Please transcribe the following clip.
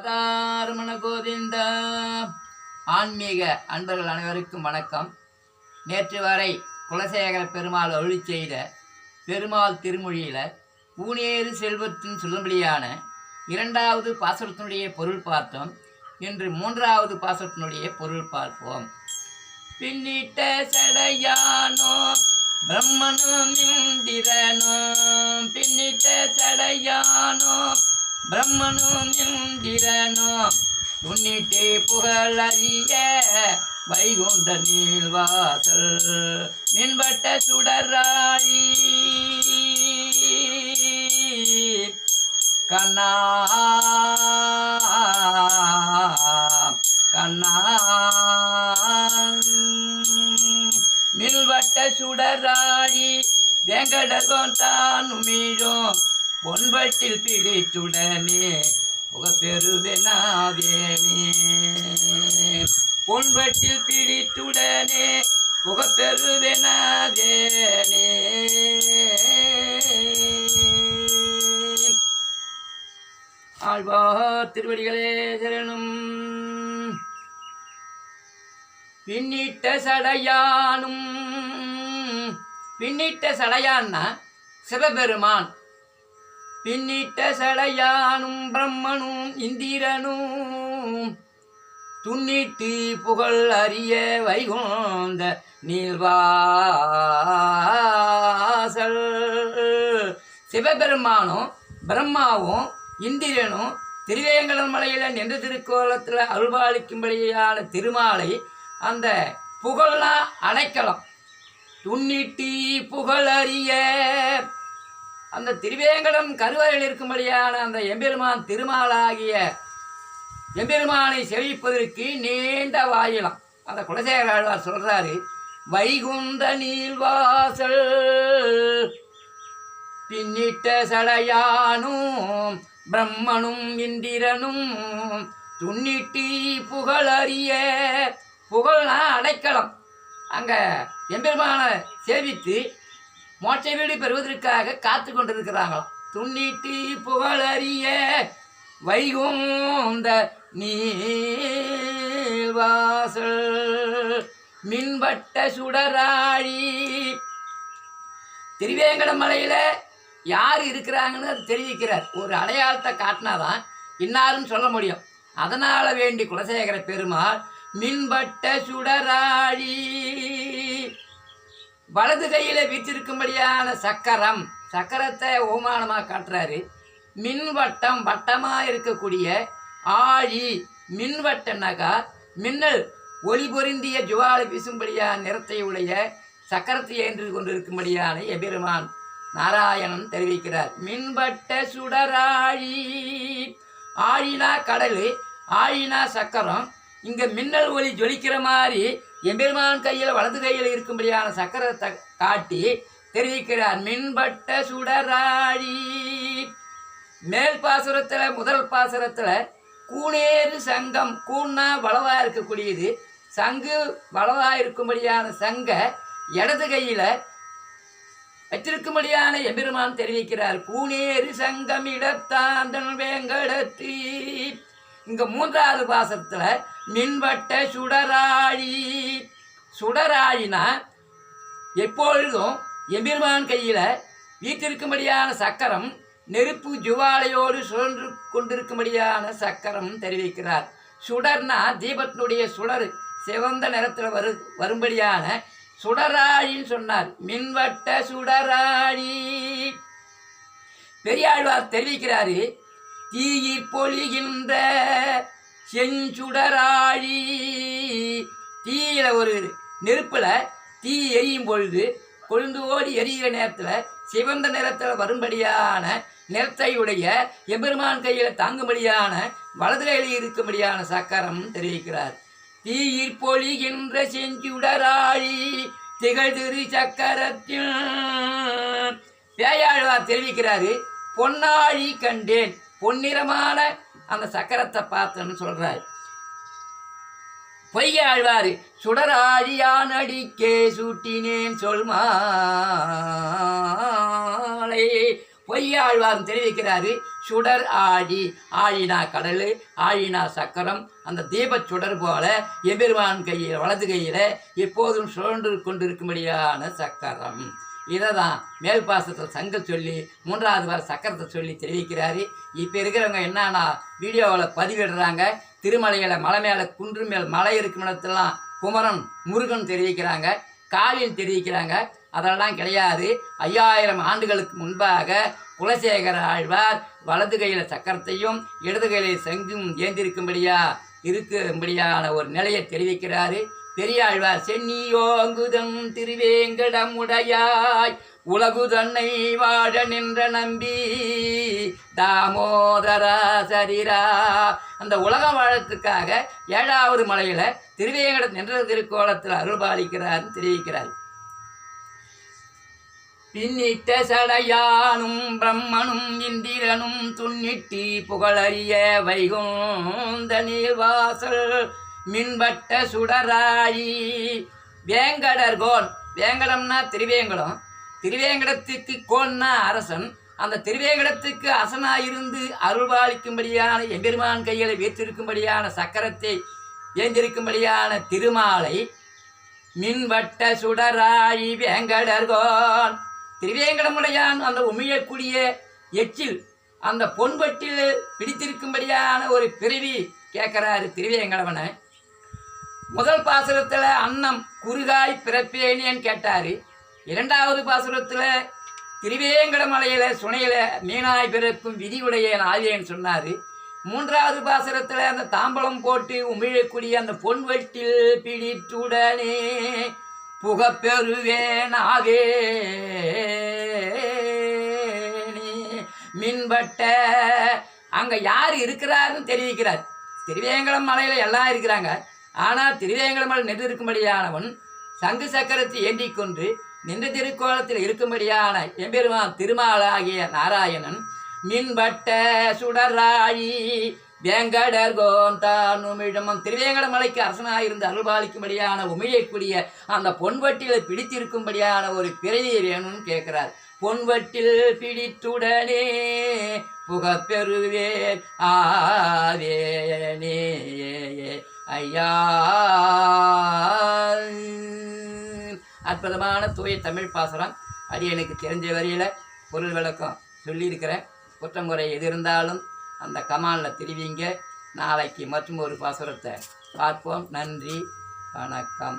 ராதாரமண கோவிந்த. ஆன்மீக அன்பர்கள் அனைவருக்கும் வணக்கம். நேற்று வரை குலசேகர பெருமாள் அருளி செய்த பெருமாள் திருமொழியில் பூனேறு செல்வத்தின் சொல்லும்படியான இரண்டாவது பாசுரத்தினுடைய பொருள் பார்த்தோம். இன்று மூன்றாவது பாசுரத்தினுடைய பொருள் பார்ப்போம். பின்னிட்ட சடையானோ பிரம்மனும் இந்திரனும், பின்னிட்ட சடையானோ பிரம்மனும் இந்திரனும், துண்ணிட்டே புகழறிய வைகுண்ட நீள்வாசல் மின்பட்ட சுடராழி கண்ணா கண்ணா மில்வட்ட சுடராழி வேங்கடகோன் தானுமிழும் பொன்பட்டில் பிடித்துடனே புகப்பெருவெனாவேனே, பொன்பட்டில் பிடித்துடனே புகப்பெருவெனாவேனே. ஆழ்வார் திருவடிகளே சரணம். பின்னிட்ட சடையானும், பின்னிட்ட சடையான்னா சிவபெருமான், பின்னிட்ட சடையானும் பிரம்மனும் இந்திரனும், துண்ணிட்டு புகழ் அறிய வைகுந்த நீள்வாசல். சிவபெருமானும் பிரம்மாவும் இந்திரனும் திருவேங்கடம் மலையில் நின்ற திருக்கோலத்தில் அருள்பாலிக்கும்படியான திருமாலை அந்த புகழெலாம் அடைக்கலாம். துண்ணிட்டு புகழறிய அந்த திருவேங்கடம் கருவறையில் இருக்கும்படியான அந்த எம்பெருமான் திருமாலாகிய எம்பெருமானை செவிப்பதற்கு நீண்ட வாயிலாம். அந்த குலசேகர ஆழ்வார் சொல்றாரு, வைகுண்ட நீள்வாசல் பின்னிட்ட சடையானும் பிரம்மனும் இந்திரனும், துண்ணிட்டு புகழறிய புகழ்னா அடைக்கலம். அங்கே எம்பெருமானை சேவித்து மோட்ச வீடு பெறுவதற்காக காத்து கொண்டிருக்கிறாங்களாம். துண்ணிட்டு புகழறிய வைகுந்த நீள்வாசல் மின்பட்ட சுடராழி. திருவேங்கட மலையில் யார் இருக்கிறாங்கன்னு அது தெரிவிக்கிறார். ஒரு அடையாளத்தை காட்டினாதான் இன்னாரும் சொல்ல முடியும். அதனால் வேண்டி குலசேகர பெருமாள் மின்பட்ட சுடராழி, வலது கையில் வீற்றிருக்கும்படியான சக்கரம், சக்கரத்தை ஓமானமாக காட்டுறாரு. மின்வட்டம், வட்டமாக இருக்கக்கூடிய ஆழி, மின்வட்டனாக்கா மின்னல் ஒளி பொருந்திய ஜுவாலை வீசும்படியான நிறத்தை உடைய சக்கரத்தை ஏன்று கொண்டிருக்கும்படியான எபெருமான் நாராயணன் தெரிவிக்கிறார். மின்பட்ட சுடராழி, ஆழினா கடல், ஆழினா சக்கரம். இங்கே மின்னல் ஒளி ஜொலிக்கிற மாதிரி எம்பெருமான் கையில் வலது கையில் இருக்கும்படியான சக்கரத்தை காட்டி தெரிவிக்கிறார். மின்பட்ட சுடராழி. மேல் பாசுரத்தில் முதல் பாசுரத்தில் கூனேறு சங்கம், கூன்னா வளவாக இருக்கக்கூடியது, சங்கு வளவாக இருக்கும்படியான சங்க இடது கையில் வச்சிருக்கும்படியான எம்பெருமான் தெரிவிக்கிறார். கூனேறு சங்கம் இடத்தாந்தன் வேங்கடத்தி. இங்கே மூன்றாவது பாசத்தில் மின்வட்ட சுடராழி. சுடராழினா எப்பொழுதும் எம்பெருமான் கையில் வீட்டிருக்கும்படியான சக்கரம், நெருப்பு ஜுவாலையோடு சுழன்று கொண்டிருக்கும்படியான சக்கரம் தெரிவிக்கிறார். சுடர்னா தீபத்தினுடைய சுடர் சிவந்த நிறத்தில் வரும்படியான சுடராழின்னு சொன்னார். மின்வட்ட சுடராழி. பெரியாழ்வார் தெரிவிக்கிறாரு, தீயிற் பொழிகின்ற செஞ்சுடராழி. தீயில ஒரு நெருப்பில் தீ எரியும் பொழுது கொழுந்து ஓடி எரிகிற நேரத்தில் சிவந்த நிறத்தில் வரும்படியான நிறத்தையுடைய எம்பெருமான் கையில் தாங்கும்படியான வலது கையில் இருக்கும்படியான சக்கரம் தெரிவிக்கிறார். தீயிற் பொழிகின்ற செஞ்சுடராழி திகழ் திரு சக்கரத்தில். பேயாழ்வார் தெரிவிக்கிறாரு, பொன்னாழி கண்டேன், பொன்னிறமான அந்த சக்கரத்தை பார்த்தேன்னு சொல்றார். பொய்யாழ்வார் சுடராழியான் அடிக்கே சூட்டினேன் சொல் மாலை, பொய்யாழ்வார் தெரிவிக்கிறாரு. சுடர் ஆழி, ஆழினா கடல், ஆழினா சக்கரம். அந்த தீபச் சுடர் போல எம்பெருமான் கையில் வலது கையில் எப்போதும் சுழன்று கொண்டிருக்கும்படியான சக்கரம். இதை தான் மேல் பாசத்தை சங்க சொல்லி 3வது வார சக்கரத்தை சொல்லி தெரிவிக்கிறாரு. இப்போ இருக்கிறவங்க என்னன்னா வீடியோவில் பதிவிடுறாங்க. திருமலையில் மலை மேலே குன்று மேல் மலை இருக்கும் இடத்துலாம் குமரன் முருகன் தெரிவிக்கிறாங்க, காளியில் தெரிவிக்கிறாங்க. அதெல்லாம் கிடையாது. 5000 ஆண்டுகளுக்கு முன்பாக குலசேகர ஆழ்வார் வலது கையில் சக்கரத்தையும் இடது கையில் சங்கும் இருக்கும்படியான ஒரு நிலையை தெரிவிக்கிறாரு. பெரியாழ்வார் சென்னியோங்குதம் திருவேங்கடம் உடையாய் உலகு தன்னை வாழ நின்ற நம்பி தாமோதரா சரிரா. அந்த உலகம் வாழத்துக்காக 7வது மலையில் திருவேங்கடம் நின்ற திருக்கோலத்தில் அருள்பாலிக்கிறார்னு தெரிவிக்கிறார். பின்னிட்ட சடையானும் பிரம்மனும் இந்திரனும் துன்னிட்டி புகழறிய வைகுந்த நீள்வாசல் மின்பட்ட சுடராயி வேங்கடர்கோன். வேங்கடம்னா திருவேங்கடம், திருவேங்கடத்துக்கு கோன்னா அரசன். அந்த திருவேங்கடத்துக்கு அரசனாயிருந்து அருள்பாலிக்கும்படியான எம்பெருமான் கையில் வீற்றிருக்கும்படியான சக்கரத்தை ஏந்திருக்கும்படியான திருமாலை மின்வட்ட சுடராயி வேங்கடர்கோன். திருவேங்கடமுடையான் அந்த உமிழக்கூடிய எச்சில் அந்த பொன்பட்டில் பிடித்திருக்கும்படியான ஒரு பிறவி கேட்குறாரு திருவேங்கடவனை. முதல் பாசுரத்தில் அன்னம் குறுகாய் பிறப்பேனேன்னு கேட்டார். 2வது பாசுரத்தில் திருவேங்கடமலையில் சுனையில் மீனாய் பிறக்கும் விதியுடையன் ஆவியன்னு சொன்னார். 3வது பாசுரத்தில் அந்த தாம்பலம் போட்டு உமிழக்கூடிய அந்த பொன்வெட்டில் பிடித்துடனே புகப்பெருவேனாவே மின்பட்ட. அங்கே யார் இருக்கிறாருன்னு தெரிவிக்கிறார். திருவேங்கடம் மலையில் எல்லாம் இருக்கிறாங்க. ஆனால் திருவேங்கடமலை நின்று இருக்கும்படியானவன் சங்கு சக்கரத்தை ஏந்தி கொண்டு நின்ற திருக்கோலத்தில் இருக்கும்படியான எம்பெருமான் திருமாலாகிய நாராயணன் மின்பட்ட சுடராழி வேங்கடர்கோன் தான் உமிழம். திருவேங்கடமலைக்கு அரசனாயிருந்து அருள்பாலிக்கும்படியான உமிழக்கூடிய அந்த பொன்வட்டில் பிடித்திருக்கும்படியான ஒரு பிறவியை வேணும்னு கேட்கிறார். பொன்வட்டில் பிடித்துடனே புகப்பெருவேன் ஆவேனே ஐயா. அற்புதமான தூய தமிழ் பாசுரம். அது எனக்கு தெரிஞ்ச வரையில் பொருள் விளக்கம் சொல்லியிருக்கிறேன். குற்றங்குறை எது இருந்தாலும் அந்த கமாலில் தெரிவிங்க. நாளைக்கு மற்றும் ஒரு பாசுரத்தை பார்ப்போம். நன்றி, வணக்கம்.